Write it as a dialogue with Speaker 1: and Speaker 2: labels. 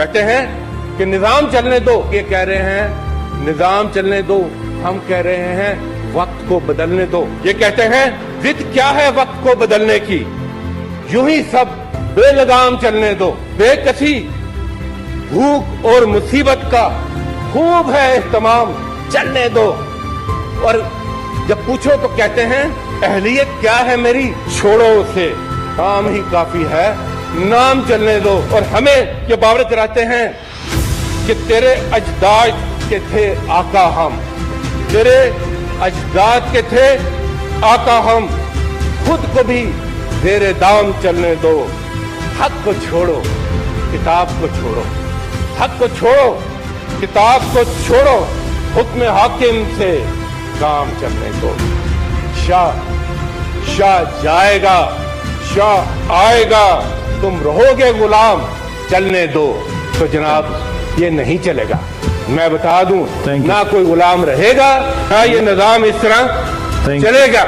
Speaker 1: कहते हैं कि निजाम चलने दो, ये कह रहे हैं निजाम चलने दो, हम कह रहे हैं वक्त को बदलने दो। ये कहते हैं जिद क्या है वक्त को बदलने की, यूं ही सब बेलगाम चलने दो। बेकसी भूख और मुसीबत का खूब है इस्तेमाल, चलने दो। और जब पूछो तो कहते हैं अहलियत क्या है मेरी, छोड़ो उसे, काम ही काफी है, नाम चलने दो। और हमें ये बावर कराते हैं कि तेरे अजदाद के थे आका हम, तेरे अजदाद के थे आका हम, खुद को भी जेरे दाम चलने दो। हक को छोड़ो, किताब को छोड़ो, हक को छोड़ो, किताब को छोड़ो, हुक्म हाकिम से काम चलने दो। शाह जाएगा, शाह आएगा, तुम रहोगे गुलाम, चलने दो। तो जनाब ये नहीं चलेगा, मैं बता दूं, ना कोई गुलाम रहेगा, ना ये निजाम इस तरह चलेगा।